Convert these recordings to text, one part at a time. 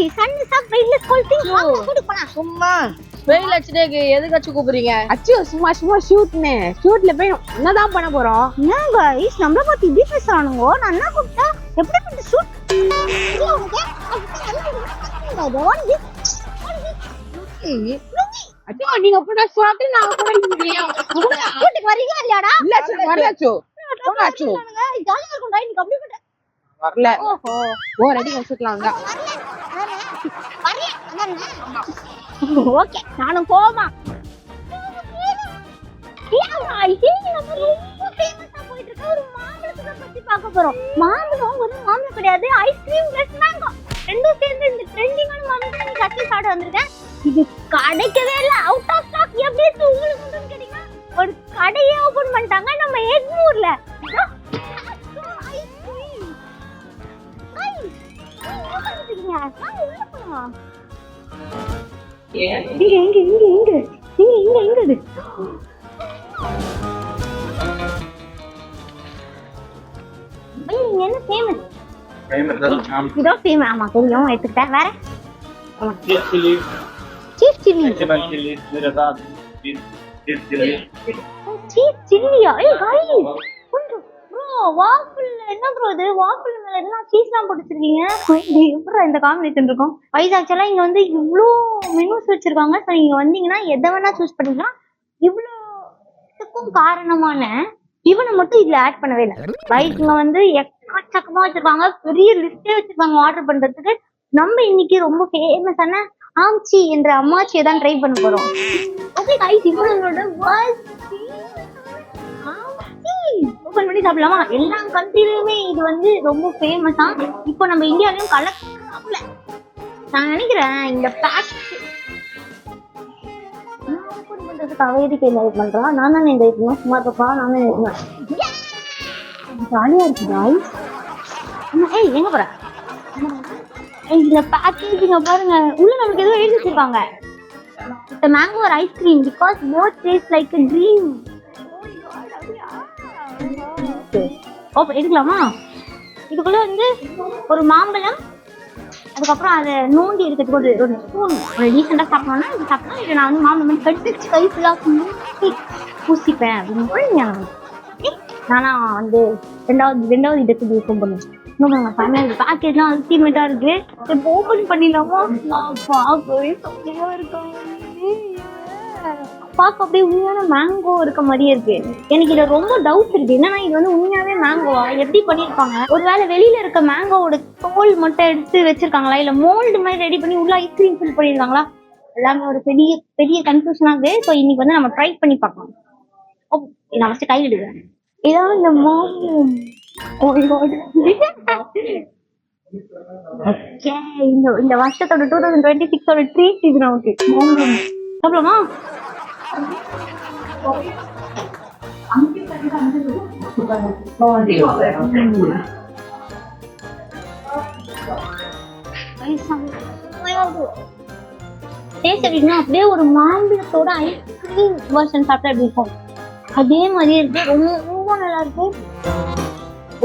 Aachi Sun is up வெயில்ல school thing கூட்டி போடா. சும்மா வெயில் அடிச்சுட்டே எதுக்கு அச்சு கூப்பிடுறீங்க? அச்சு சும்மா ஷூட்னு ஷூட்ல போய் என்னதான் பண்ண போறோம்? என்ன गाइस நம்மள பத்தி இப்படி பேசுறானுங்க. நான் என்ன கூப்பிட்டா எப்படி பண்ணி ஷூட் இல்ல உனக்கு அச்சோ நீங்க போட ஷூட் நான் போட இல்லையா? ஷூட்டுக்கு வரீங்க இல்லையாடா? இல்ல அச்சு வரல அச்சு. போடா அச்சு. ஜாலியா இருக்கும்டா நீ அப்படி பண்ண. வரல. ஓஹோ ஓ ரெடி ஷூட்லாம் வந்தா. ஓகே நானும் போமா. மாம்பழம் ஒரு மாம்பழம் கிடையாது, ஐஸ்கிரீம் பிளஸ் மேங்கோ ரெண்டும் சேர்ந்து இந்த ட்ரெண்டிங்கான மாம்பழம் நீ கட்டி சாப்பிட வந்திருக்கேன். இது கிடைக்கவே இல்ல, அவுட் ஆஃப் ஸ்டாக். எப்படி இருக்கு உங்களுக்கு மட்டும் கேட்டீங்கன்னா ஒரு கடையே ஓபன் பண்ணிட்டாங்க நம்ம எக்மூர்ல. என்ன ஃபேமஸ்? இதோ ஃபேமஸ். ஆமா தெரியும், எடுத்துக்கிட்டேன். வேற சீஸ் சில்லியா? ஏய் गाइस ப்ரோ வாஃபிள் என்ன ப்ரோ இது? வாஃபிள் மேல எல்லாம் சீஸ்லாம் போட்டு வச்சிருக்கீங்க. எப்படி இந்த காம்பினேஷன் இருக்கும்? வைஸ் ஆக்சுவலா இங்க வந்து இவ்ளோ மெனுஸ் வச்சிருக்காங்க. சோ நீங்க வந்தீங்கன்னா எதை வேணா சூஸ் பண்ணிக்கலாம். இவ்ளோத்துக்கும் காரணமான இவனை மட்டும் இதுல ஆட் பண்ணவே இல்லை. வைஸ் இங்க வந்து எக்கச்சக்கமா வச்சிருக்காங்க, பெரிய லிஸ்டே வச்சிருக்காங்க ஆர்டர் பண்றதுக்கு. நம்ம இன்னைக்கு ரொம்ப ஃபேமஸான ஆம்ச்சி என்ற அம்மாச்சியை தான் ட்ரை பண்ண போறோம். ஓகே गाइस இவங்களோட ஓபன் பண்ணி சாப்பிடலாமா? எல்லா கண்ட்ரிலயுமே இது வந்து ரொம்ப ஃபேமஸா. இப்போ நம்ம இந்தியாலயும் கலக்கல. நான் நினைக்கிறேன் இந்த பேக் ஓபன் பண்றதுக்கு அவையதுக்கு என்ன பண்றான். நான் தானே இந்த இருக்கணும், சும்மா இருப்பா. நான் தான் இருக்கணும். ஜாலியா இருக்கு गाइस. ஏய் எங்க போற? இந்த பேக்கேஜிங்க பாருங்க, உள்ள நமக்கு ஏதோ எழுதி வச்சிருக்காங்க. The mango or ice cream because both taste like a dream. Open எடுக்கலாமா? இதுக்குள்ள வந்து ஒரு மாம்பழம், அதுக்கப்புறம் அதை நோண்டி இருக்கிறதுக்கு ஒரு ஸ்பூன், ஒரு டீசெண்டாக சாப்பிடணும்னா இது சாப்பிடலாம். இதை நான் வந்து மாம்பழம் கடிச்சு கை ஃபுல்லாக பூசிப்பேன் அப்படின்னு நானா வந்து ரெண்டாவது இடத்துக்கு ஓப்பன் பண்ணுவேன். இன்னும் ஃபேமிலி பேக்கேஜ்லாம் அல்டிமேட்டாக இருக்கு. இப்போ ஓப்பன் பண்ணிடலாமா? பார்க்கவே செம்மையாக இருக்கும். பார்க்க அப்படியே உண்மையான மேங்கோ இருக்க மாதிரியே இருக்கு. எனக்கு இதுல ரொம்ப டவுட் இருக்கு. என்னன்னா இது வந்து உண்மையாவே மேங்கோவா? எப்படி பண்ணிருப்பாங்க? ஒருவேளை வெளியில இருக்க மேங்கோவோட தோல் மட்டும் எடுத்து வச்சிருக்காங்களா, இல்ல மோல்டு மாதிரி ரெடி பண்ணி உள்ள ஐஸ்கிரீம் ஃபில் பண்ணிருக்காங்களா? எல்லாமே ஒரு பெரிய பெரிய கன்ஃபியூஷனா இருக்கு. ஸோ இன்னைக்கு வந்து நம்ம ட்ரை பண்ணி பார்க்கலாம். நான் ஃபர்ஸ்ட் கையில் எடுக்கிறேன். இதான் இந்த மாம்பழம். இந்த வருஷத்தோட 2026 ட்ரீட் இது நமக்கு. சாப்பிடலாமா? அப்படியே ஒரு மாம்பழத்தோட ஐஸ்கிரீம் வெர்ஷன் சாப்பிட்டா எப்படி இருக்கும் அதே மாதிரியே இருக்கு. ரொம்ப நல்லா இருக்கு.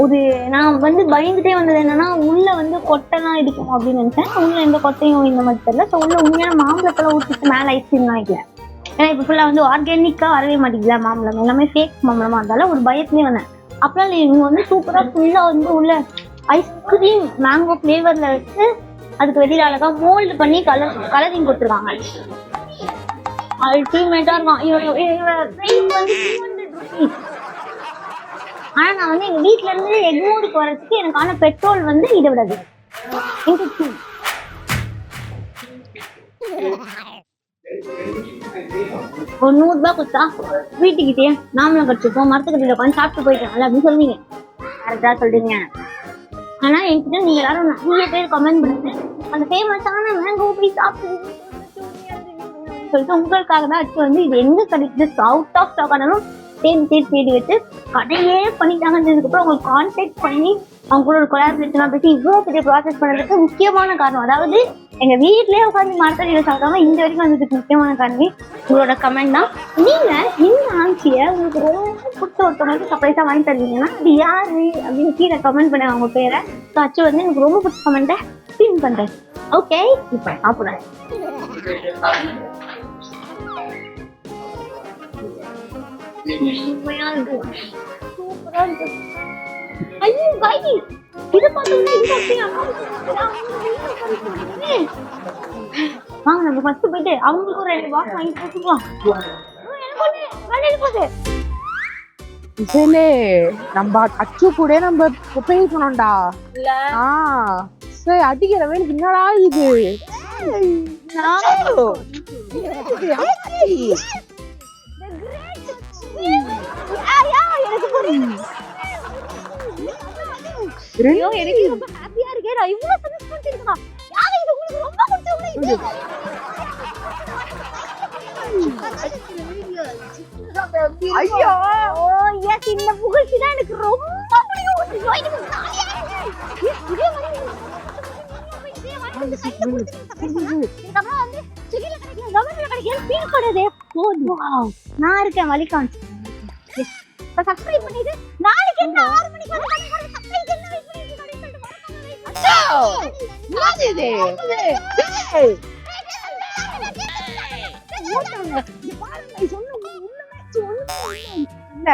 ஒரு நான் வந்து பயந்துட்டே வந்தது என்னன்னா உள்ள வந்து கொட்டைலாம் இருக்கும் அப்படின்னு நினைச்சேன். உள்ள எந்த கொட்டையும் இந்த மாதிரி தெரியல. ஸோ உள்ள உண்மையான மாம்பழத்தெல்லாம் ஊற்றிட்டு மேலே ஐஸ்கிரீம் நினைக்கல. ஏன்னா இப்போ ஃபுல்லாக வந்து ஆர்கானிக்கா வரவே மாட்டேங்குதுல மாம்பழம், எல்லாமே ஃபேக் மாம்பழமா இருந்தாலும் ஒரு பயத்துலேயே வந்தேன். அப்புறம் இவங்க வந்து சூப்பராக ஃபுல்லாக வந்து உள்ள ஐஸ்கிரீம் மேங்கோ ஃப்ளேவரில் வச்சு அதுக்கு வெளியில் அழகா மோல்டு பண்ணி கலரிங் கொடுத்துருக்காங்க. அல்டிமேட்டாக இருக்கும். இவங்க ப்ரைஸ் வந்து 200 rupees. ஆனா நான் வந்து எங்க வீட்டுல இருந்து எக்மூருக்கு வரதுக்கு எனக்கான பெட்ரோல் வந்து இதை விடாது. ஒரு 100 ரூபாய் கொடுத்தா வீட்டுக்கிட்டே நாமளும் கடிச்சிருக்கோம், மரத்துக்கிட்ட உட்காந்து சாப்பிட்டு போயிட்டேன் அப்படின்னு சொல்லுவீங்க. கரெக்டா சொல்றீங்க. ஆனா என்கிட்ட நீங்க எல்லாரும் நிறைய பேர் கமெண்ட் பண்ணுங்க, அந்த ஃபேமஸான மேங்கோ போய் சாப்பிட்டு சொல்லிட்டு உங்களுக்காக தான் அச்சு வந்து இது எங்க கிடைக்குது அவுட் ஆஃப் ஸ்டாக் ஆனாலும் தேடி வச்சு கடையே பண்ணிட்டாங்க. அதுக்கப்புறம் அவங்களுக்கு கான்டாக்ட் பண்ணி அவங்க கூட ஒரு கொலாபரேஷனாக பேசி இவ்வளோ பெரிய ப்ராசஸ் பண்ணுறதுக்கு முக்கியமான காரணம், அதாவது எங்கள் வீட்லேயே உட்காந்து மரத்தடியில் சாப்பிடாம இந்த வரைக்கும் வந்ததுக்கு முக்கியமான காரணம் உங்களோட கமெண்ட் தான். நீங்கள் இந்த ஆட்சியை உங்களுக்கு ரொம்ப பிடிச்ச ஒருத்தவங்களுக்கு சர்ப்ரைஸாக வாங்கி தருவீங்கன்னா அது யாரு அப்படின்னு கீழே கமெண்ட் பண்ண அவங்க பேரை. ஸோ அச்சு வந்து எனக்கு ரொம்ப பிடிச்ச கமெண்ட்டை பின் பண்ணுறேன். ஓகே இப்ப சாப்பிடுறேன். சூப்பரா இருக்கு. ஐயோ guys, இது பாத்தீங்கன்னா இது அப்படியே வாங்க நம்ம ஃபர்ஸ்ட் போயிட்டு அவங்களுக்கு ஒரு 2 பாக்ஸ் வாங்கி கொடுத்துக்கலாம். எனக்கு ஒண்ணு வேலையில போகுது. இசையிலே நம்ம அச்சு கூட நம்ம பேய் பண்ணோம்டா. இல்ல சரி அடிக்கிற வேலைக்கு என்னடா இது? ஐயோ எனக்கு ரொம்ப ஹாப்பியா இருக்கேன். நான் இவ்வளவு சர்வீஸ் பண்ணிருக்கேன். யாரு இது உங்களுக்கு ரொம்ப பிடிச்சவங்க இது? ஐயோ ஓ எஸ் இந்த புகழ்ச்சி தான் எனக்கு ரொம்ப பிடிக்கும். ஐயோ எனக்கு ஜாலியா இருக்கு. இதே மாதிரி நான் இருக்கேன் வலிகான். சப்ஸ்கிரைப் பண்ணிட்டு நாளைக்கு என்ன 6 மணிக்கு வந்து சப்ஸ்கிரைப் என்ன வெயிட் பண்ணிட்டு இல்ல